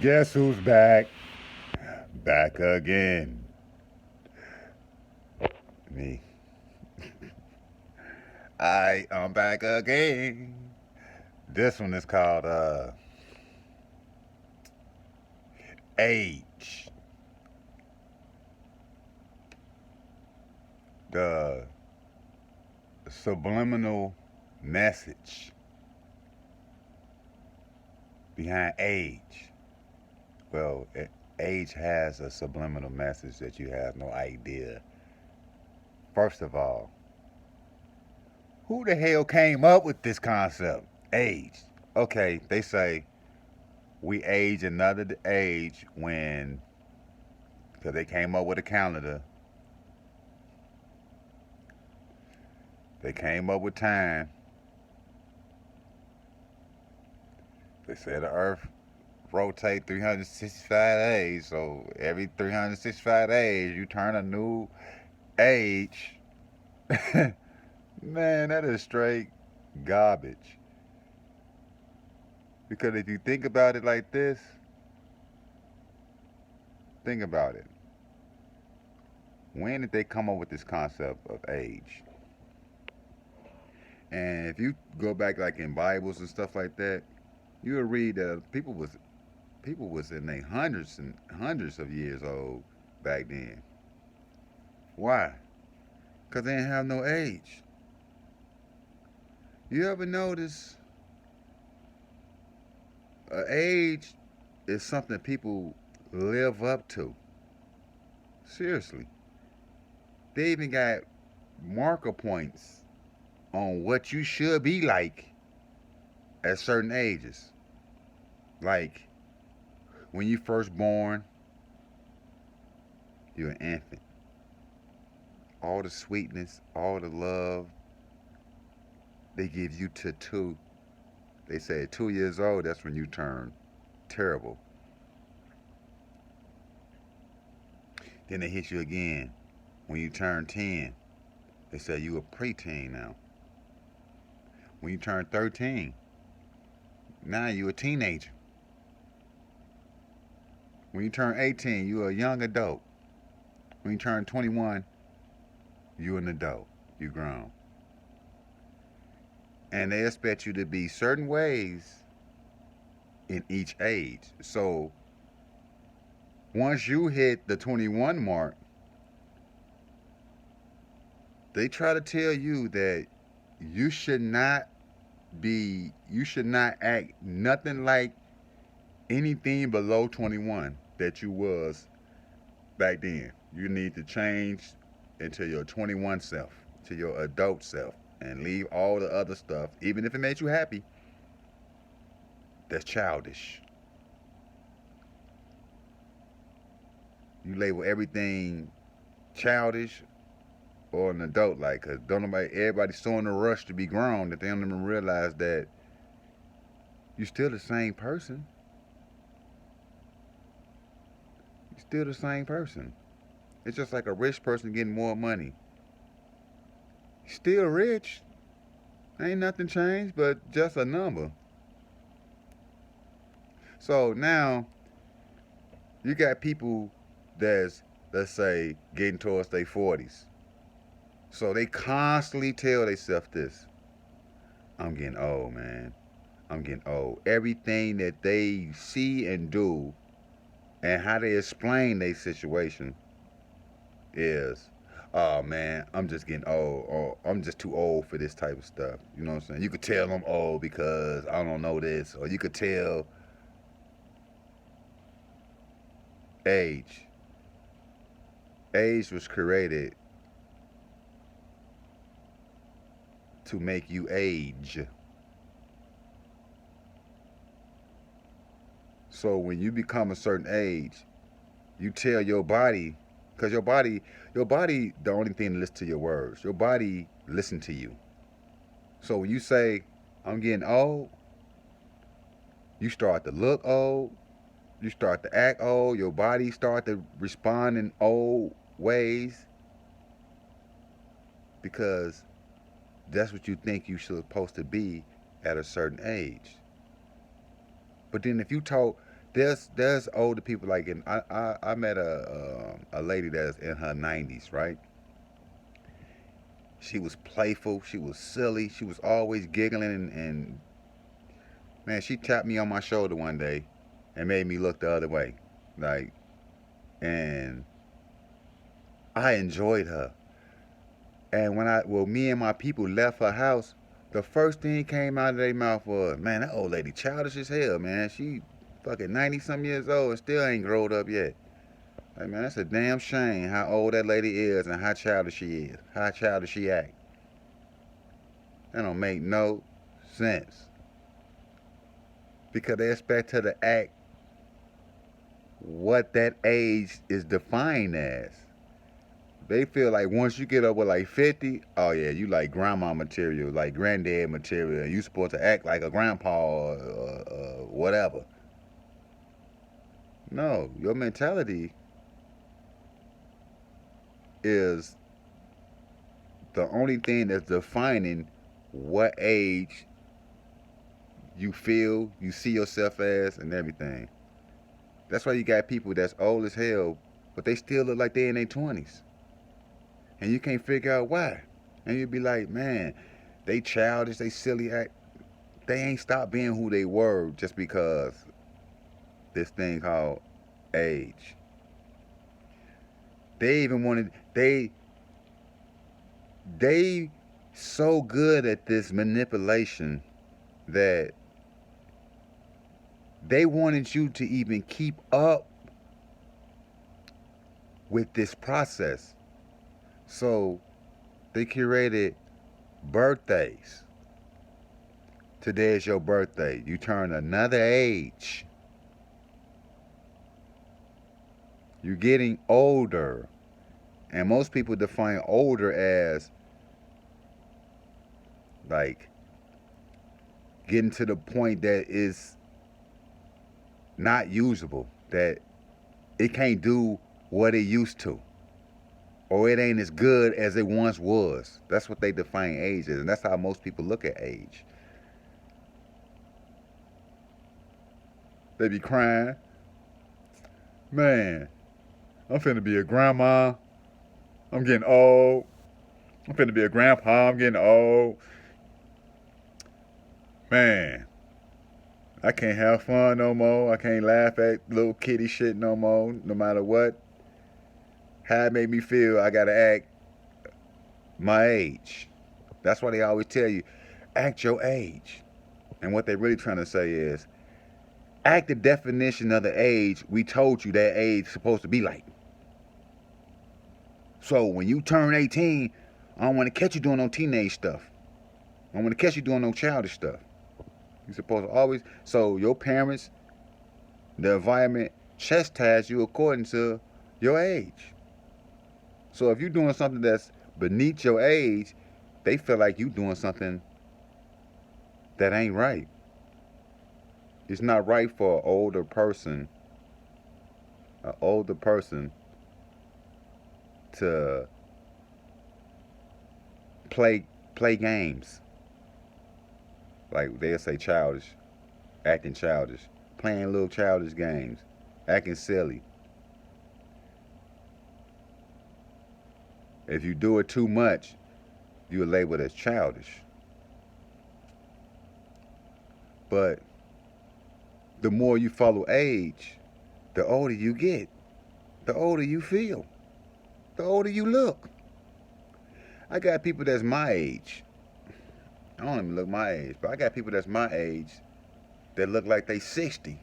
Guess who's back? Back again. Me. I am back again. This one is called Age. The subliminal message behind age. Well, age has a subliminal message that you have no idea. First of all, who the hell came up with this concept? Age. Okay, they say we age another age when, because they came up with a calendar, they came up with time. They said the earth rotate 365 days, so every 365 days you turn a new age. Man, that is straight garbage. Because if you think about it like this, think about it. When did they come up with this concept of age? And if you go back like in Bibles and stuff like that, you'll read that people was in their hundreds and hundreds of years old back then. Why? Because they didn't have no age. You ever notice age is something people live up to? Seriously. They even got marker points on what you should be like at certain ages. Like when you first born, you're an infant. All the sweetness, all the love they give you to two. They say at 2 years old, that's when you turn terrible. Then they hit you again when you turn 10. They say you a preteen now. When you turn 13, now you a teenager. When you turn 18, you a young adult. When you turn 21, you an adult. You grown. And they expect you to be certain ways in each age. So once you hit the 21 mark, they try to tell you that you should not you should not act nothing like anything below 21 that you was back then. You need to change into your 21 self, to your adult self, and leave all the other stuff, even if it made you happy, that's childish. You label everything childish or an adult like, cause don't nobody, everybody's so in a rush to be grown that they don't even realize that you're still the same person. You're still the same person. It's just like a rich person getting more money. Still rich. Ain't nothing changed but just a number. So now you got people that's, let's say, getting towards their 40s. So they constantly tell themselves this: I'm getting old, man. I'm getting old. Everything that they see and do and how they explain their situation is, oh man, I'm just getting old, or I'm just too old for this type of stuff. You know what I'm saying? You could tell I'm old because I don't know this, or you could tell age. Age was created to make you age. So when you become a certain age, you tell your body, because your body, the only thing that listens to your words. Your body listen to you. So when you say, I'm getting old, you start to look old, you start to act old, your body start to respond in old ways because that's what you think you're supposed to be at a certain age. But then if you talk there's older people like I met a lady that's in her 90s, right? She was playful, she was silly, she was always giggling and man, she tapped me on my shoulder one day and made me look the other way. Like, and I enjoyed her. And me and my people left her house, the first thing came out of their mouth was, man, that old lady childish as hell, man. She fucking 90 some years old and still ain't growed up yet. Like, man, that's a damn shame how old that lady is and how childish she is, how childish she act. That don't make no sense. Because they expect her to act what that age is defined as. They feel like once you get up with like 50, oh yeah, you like grandma material, like granddad material, and you supposed to act like a grandpa or whatever. No, your mentality is the only thing that's defining what age you feel, you see yourself as, and everything. That's why you got people that's old as hell, but they still look like they in their 20s. And you can't figure out why. And you be like, man, they childish, they silly act. They ain't stopped being who they were just because this thing called age. They even wanted they so good at this manipulation that they wanted you to even keep up with this process. So they created birthdays. Today is your birthday. You turn another age. You're getting older. And most people define older as like getting to the point that is not usable, that it can't do what it used to, or it ain't as good as it once was. That's what they define age as, and that's how most people look at age. They be crying, man, I'm finna be a grandma, I'm getting old. I'm finna be a grandpa, I'm getting old. Man, I can't have fun no more. I can't laugh at little kitty shit no more, no matter what. How it made me feel, I gotta act my age. That's why they always tell you, act your age. And what they're really trying to say is, act the definition of the age we told you that age is supposed to be like. So when you turn 18, I don't want to catch you doing no teenage stuff. I don't want to catch you doing no childish stuff. You're supposed to always, so your parents, the environment, chastise you according to your age. So if you're doing something that's beneath your age, they feel like you doing something that ain't right. It's not right for an older person to play games. Like they'll say childish, acting childish, playing little childish games, acting silly. If you do it too much, you're labeled as childish. But the more you follow age, the older you get, the older you feel, the older you look. I got people that's my age. I don't even look my age, but I got people that's my age that look like they 60,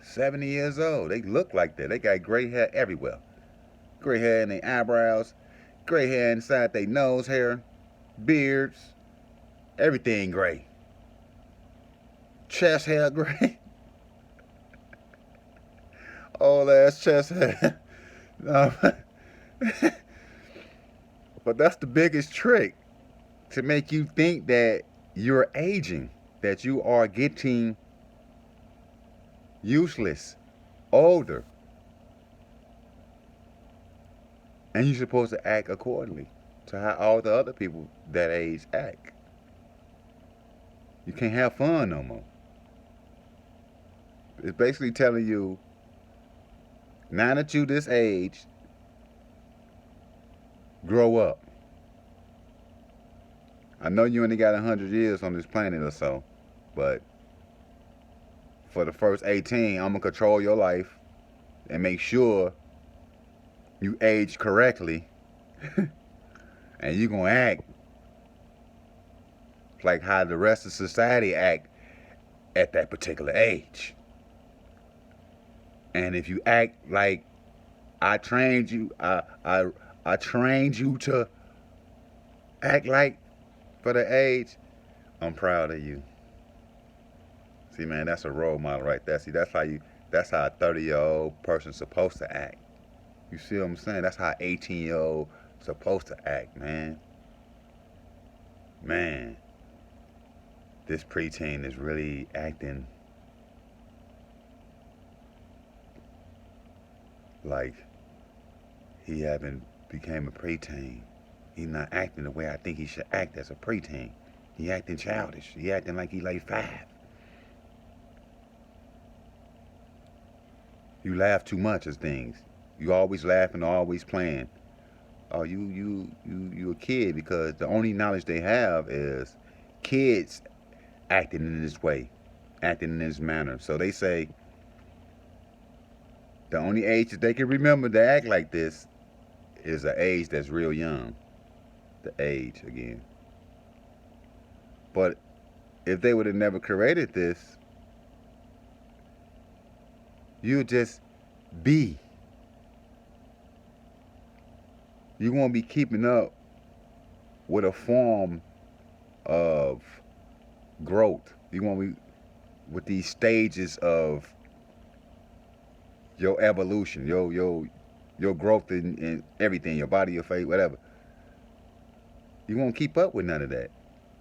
70 years old. They look like that. They got gray hair everywhere. Gray hair in their eyebrows, gray hair inside their nose hair, beards, everything gray. Chest hair gray. Old ass chest hair. But that's the biggest trick, to make you think that you're aging, that you are getting useless, older. And you're supposed to act accordingly to how all the other people that age act. You can't have fun no more. It's basically telling you, now that you this age, grow up. I know you only got 100 years on this planet or so, but for the first 18, I'm gonna control your life and make sure you age correctly, and you gonna act like how the rest of society act at that particular age. And if you act like I trained you, I trained you to act like for the age, I'm proud of you. See, man, that's a role model right there. See, that's how a 30-year-old person's supposed to act. You see what I'm saying? That's how an 18-year-old supposed to act, man. Man, this preteen is really acting like he haven't became a preteen. He's not acting the way I think he should act as a preteen. He acting childish. He acting like he like 5. You laugh too much at things. You always laughing, always playing. Oh, you a kid because the only knowledge they have is kids acting in this way, acting in this manner. So they say the only age that they can remember to act like this is an age that's real young. The age again. But if they would have never created this, you would just be. You won't be keeping up with a form of growth. You won't be with these stages of your evolution, your growth in everything, your body, your face, whatever. You won't keep up with none of that.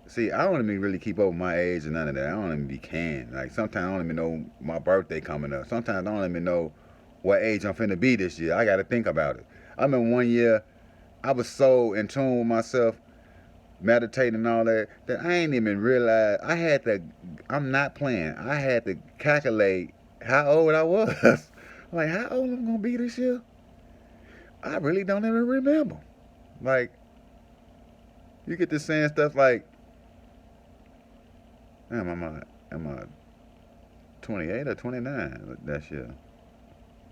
See, I don't even really keep up with my age and none of that. I don't even be can. Like sometimes I don't even know my birthday coming up. Sometimes I don't even know what age I'm finna be this year. I gotta think about it. I remember one year I was so in tune with myself, meditating and all that, that I ain't even realize I'm not playing. I had to calculate how old I was. Like, how old I'm gonna be this year? I really don't even remember. Like, you get to saying stuff like, damn, am I 28 or 29 that year?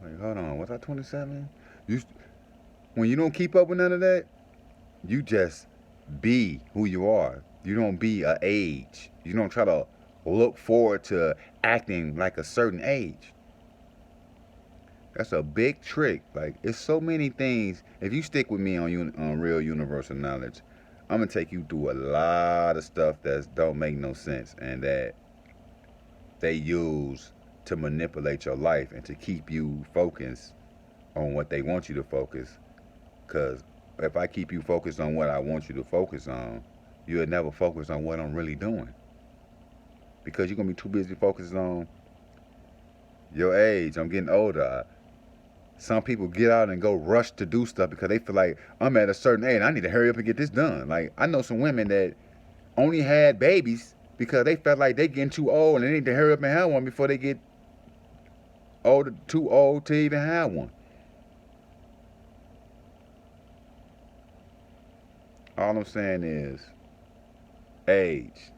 Like, hold on, was I 27? You, when you don't keep up with none of that, you just be who you are. You don't be a age. You don't try to look forward to acting like a certain age. That's a big trick. Like, it's so many things. If you stick with me on real universal knowledge, I'm gonna take you through a lot of stuff that don't make no sense and that they use to manipulate your life and to keep you focused on what they want you to focus. Cause if I keep you focused on what I want you to focus on, you'll never focus on what I'm really doing. Because you're gonna be too busy focusing on your age. I'm getting older. Some people get out and go rush to do stuff because they feel like I'm at a certain age. I need to hurry up and get this done. Like I know some women that only had babies because they felt like they getting too old and they need to hurry up and have one before they get too old to even have one. All I'm saying is age.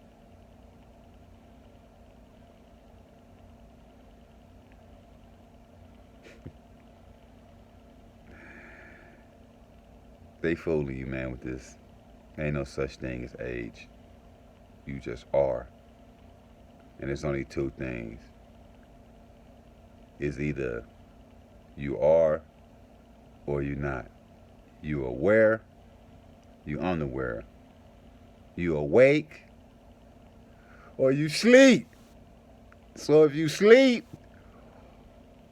They fooling you, man, with this. Ain't no such thing as age. You just are. And there's only two things. It's either you are or you're not. You aware, you unaware. You awake or you sleep. So if you sleep,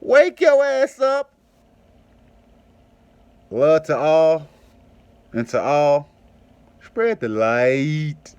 wake your ass up. Love to all and to all. Spread the light.